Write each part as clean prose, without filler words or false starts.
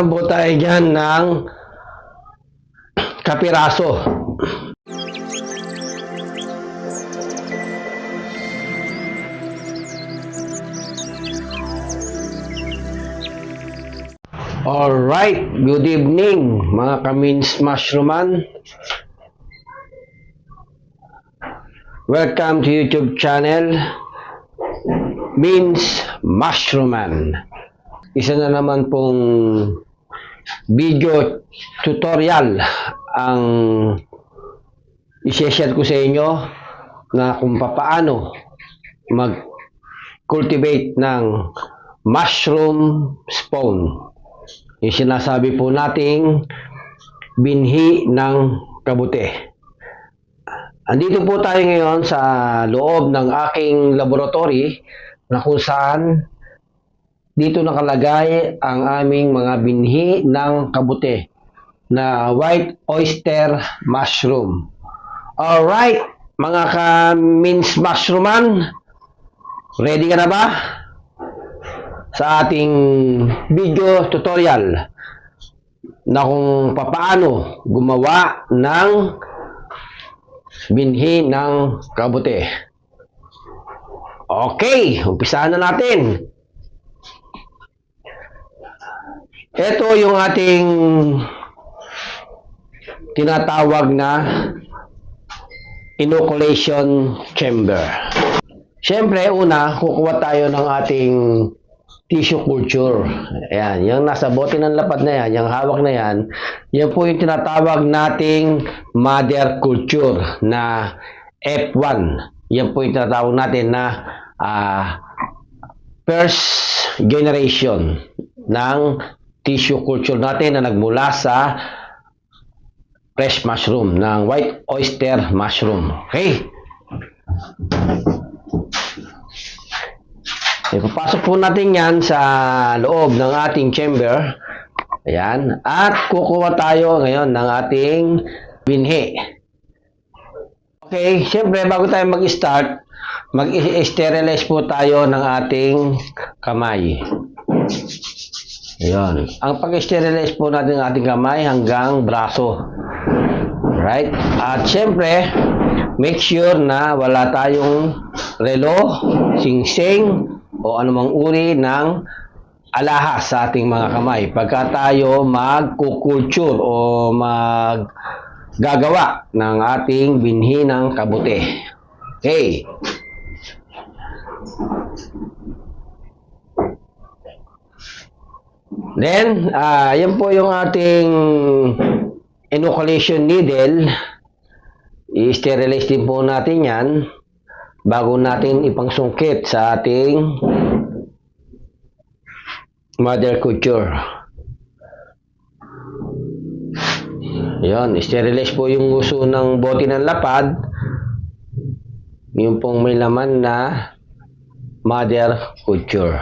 Po tayo dyan ng kapiraso. Alright, good evening mga Kamins Mushroom. Welcome to YouTube channel Mins Mushroom. Isa na naman pong video tutorial ang i-share ko sa inyo na kung paano mag-cultivate ng mushroom spawn. Yung sinasabi po nating binhi ng kabute. Andito po tayo ngayon sa loob ng aking laboratory na kung saan dito nakalagay ang aming mga binhi ng kabute na white oyster mushroom. Alright, mga ka-Mins Mushrooman, ready ka na ba sa ating video tutorial na kung paano gumawa ng binhi ng kabute? Okay, umpisahan na natin. Ito yung ating tinatawag na inoculation chamber. Siyempre, una, kukuha tayo ng ating tissue culture. Ayan, yung nasa bote ng lapad na yan, yung hawak na yan, yan po yung tinatawag nating mother culture na F1. Yan po yung tinatawag natin na first generation ng tissue culture natin na nagmula sa fresh mushroom, ng white oyster mushroom. Okay? Ipapasok po natin yan sa loob ng ating chamber. Ayan. At kukuha tayo ngayon ng ating binhi. Okay. Siyempre, bago tayo mag-start, mag-sterilize po tayo ng ating kamay. Ayan. Ang pag-sterilize po natin ng ating kamay hanggang braso. Right? At siyempre, make sure na wala tayong relo, singsing, o anumang uri ng alahas sa ating mga kamay pagka tayo magkukulture o maggagawa ng ating binhi ng kabute. Okay. Then, yan po yung ating inoculation needle. I-sterilize din po natin yan bago natin ipangsungkit sa ating mother culture. Yan, sterilize po yung uso ng bote ng lapad. Yung pong may laman na mother culture.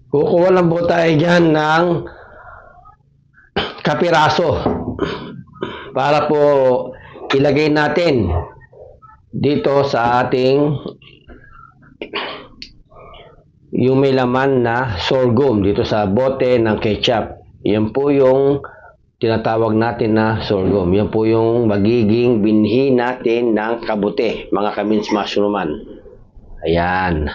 Kukuha lang po tayo dyan ng kapiraso para po ilagay natin dito sa ating yung may laman na sorghum dito sa bote ng ketchup. Yan po yung tinatawag natin na sorghum. Yan po yung magiging binhi natin ng kabute, mga Kamins Mushrooman. Ayan.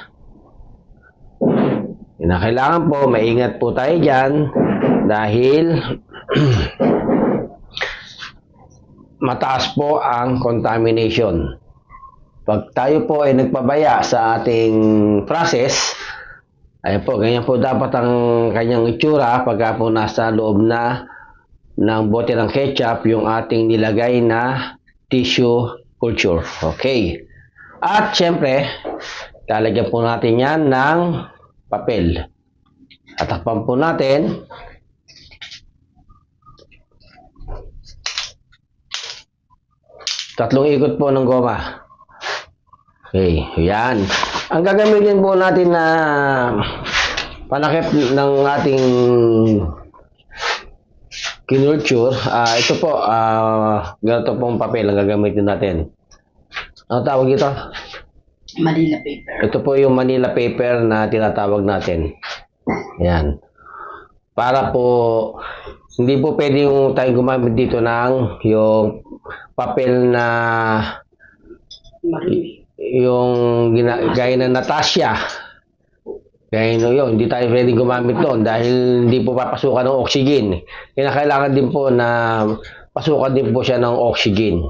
Kailangan po, maingat po tayo dyan dahil mataas po ang contamination. Pag tayo po ay nagpabaya sa ating process, ay po, ganyan po dapat ang kanyang itsura pagka po nasa loob na ng bote ng ketchup yung ating nilagay na tissue culture. Okay. At syempre, lalagyan po natin yan ng papel. At takpan po natin. Tatlong ikot po ng goma. Okay, yan. Ang gagamitin po natin na panakip ng ating kinulture. Ito po, ganito pong papel ang gagamitin natin. Ano tawag ito? Manila paper. Ito po yung Manila paper na tinatawag natin. Ayan. Para po, hindi po pwede yung tayo gumamit dito ng yung papel na Marumi. yung gaya ng Natasha. Kaya yun, hindi tayo pwede gumamit doon dahil hindi po papasukan ng oxygen. Kailangan din po na pasukan din po siya ng oxygen.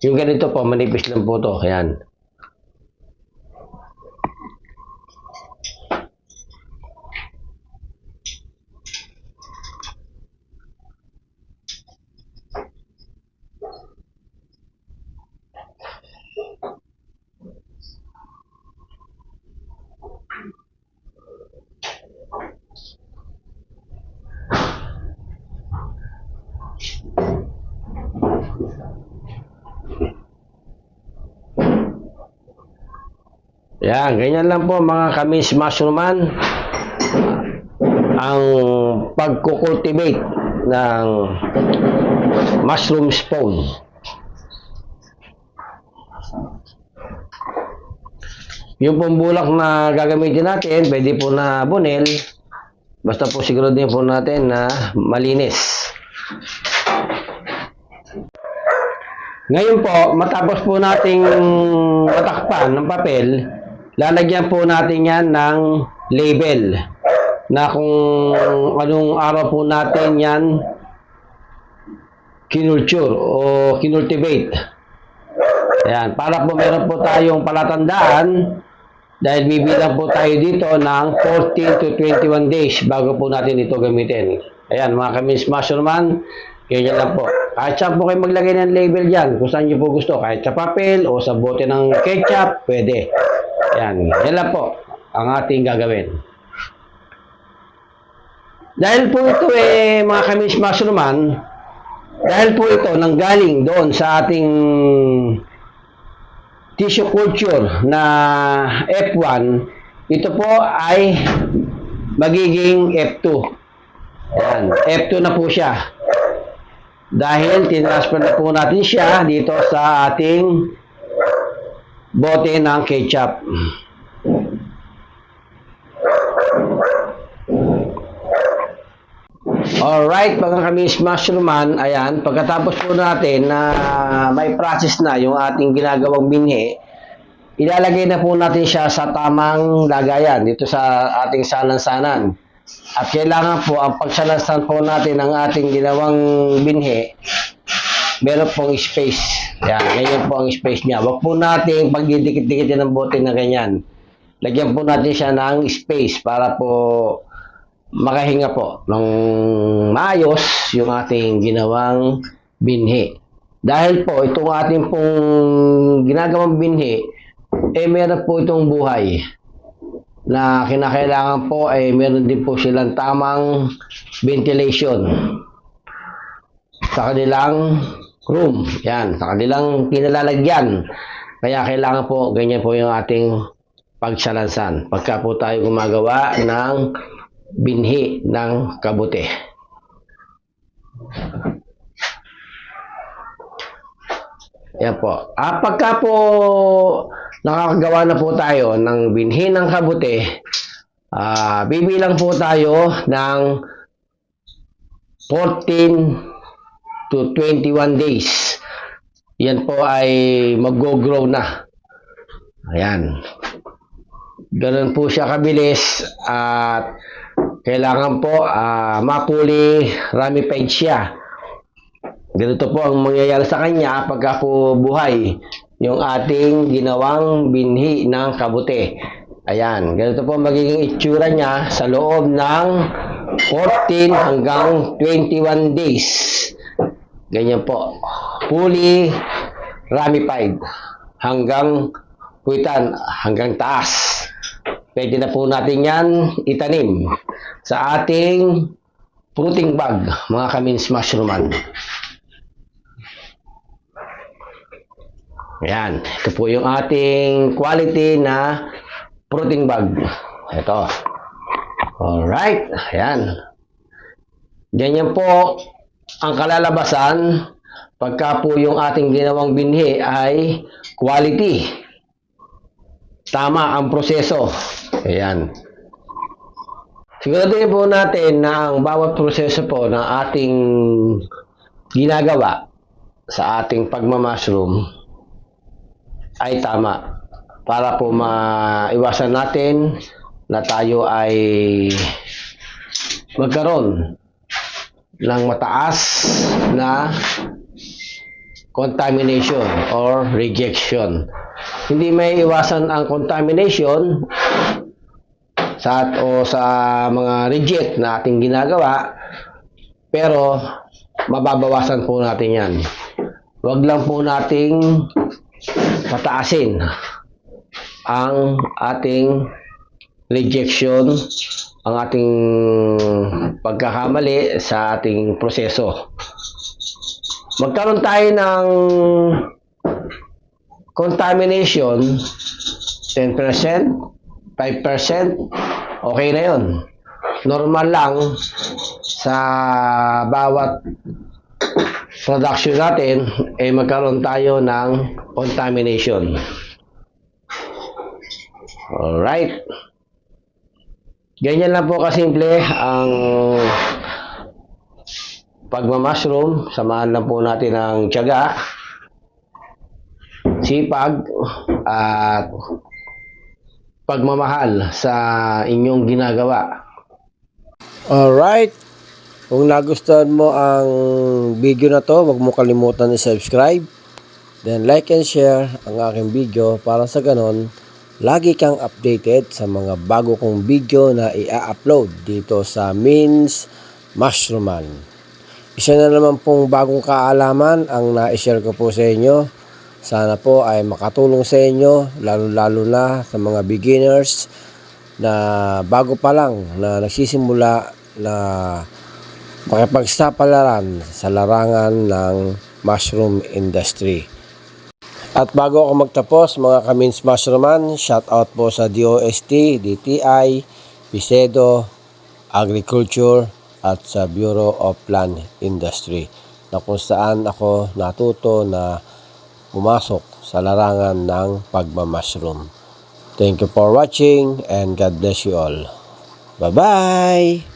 Yung ganito po, manipis lang po to. Ayan. Yan, ganyan lang po mga kamis mushroom-man ang pagkukultivate ng mushroom spawn. Yung pong bulak na gagamitin natin, pwede po na bunel, basta po siguro din po natin na malinis. Ngayon po, matapos po nating matakpan ng papel, lalagyan po natin yan ng label na kung anong araw po natin yan kinulture o kinultivate. Ayan, para po meron po tayong palatandaan dahil bibilang po tayo dito ng 14 to 21 days bago po natin ito gamitin. Ayan, mga kamis mushroom-man, ganyan lang po. Kahit saan po kayo maglagay ng label dyan, kung saan nyo po gusto, kahit sa papel o sa bote ng ketchup, pwede. Ayan, yan lang po ang ating gagawin. Dahil po ito mga kamis mushroom-man, dahil po ito nanggaling doon sa ating tissue culture na F1, ito po ay magiging F2. Ayan, F2 na po siya. Dahil tinransfer na po natin siya dito sa ating bote ng ketchup. Alright, mga kamis mushroom-man, ayan, pagkatapos po natin na may process na yung ating ginagawang binhi, ilalagay na po natin siya sa tamang lagayan dito sa ating salansanan. At kailangan po, ang pagsalansan po natin ng ating ginawang binhi, meron pong space. Yan, ganyan po ang space niya. Huwag po natin pagdidikit-dikitin ng bote na ganyan. Lagyan po natin siya ng space para po makahinga po ng maayos yung ating ginawang binhi. Dahil po, itong ating pong ginagawang binhi, meron po itong buhay na kinakailangan po meron din po silang tamang ventilation sa kanilang room. Yan, sa kanilang kinalalagyan. Kaya kailangan po, ganyan po yung ating pagsalansan. Pagka po tayo gumagawa ng binhi ng kabute. Yan po. Pagka po nakakagawa na po tayo ng binhi ng kabute, bibilang po tayo ng 14 to 21 days. Yan po ay mag-grow na. Ayan. Ganun po siya kabilis at kailangan po mapuli ramified siya. Ganito po ang mangyayari sa kanya pagka po buhay yung ating ginawang binhi ng kabute. Ayan, ganito po magiging itsura niya sa loob ng 14 hanggang 21 days. Ganyan po. Fully ramified hanggang puwitan, hanggang taas. Pwede na po natin yan itanim sa ating fruiting bag, mga kamins mushroom-man. Ayan, ito po yung ating quality na fruiting bag. Ito. Alright, ayan. Ganyan po ang kalalabasan pagka po yung ating ginawang binhi ay quality. Tama ang proseso. Ayan. Siguraduhin po natin na ang bawat proseso po ng ating ginagawa sa ating pagmamashroom ay tama para po maiwasan natin na tayo ay magkaroon ng mataas na contamination or rejection. Hindi may iwasan ang contamination sa mga reject na ating ginagawa, pero mababawasan po natin yan. Huwag lang po nating pataasin ang ating rejection, ang ating pagkakamali sa ating proseso. Magkaroon tayo ng contamination 10%, 5%, okay na yun. Normal lang sa bawat production natin magkaroon tayo ng contamination. Alright. Ganyan lang po kasimple ang pagmamashroom. Samahan lang po natin ng tiyaga, sipag, at pagmamahal sa inyong ginagawa. Alright. Kung nagustuhan mo ang video na to, huwag mo kalimutan i-subscribe. Then like and share ang aking video para sa ganon, lagi kang updated sa mga bago kong video na i-upload dito sa Means Mushrooman. Isa na naman pong bagong kaalaman ang na-share ko po sa inyo. Sana po ay makatulong sa inyo, lalo-lalo na sa mga beginners na bago pa lang na nagsisimula na makipagsapalaran sa larangan ng mushroom industry. At bago ako magtapos, mga ka-Means Mushrooman, shout out po sa DOST, DTI, PICEDO, Agriculture, at sa Bureau of Land Industry, na kung saan ako natuto na pumasok sa larangan ng pagmamashroom. Thank you for watching and God bless you all. Bye-bye!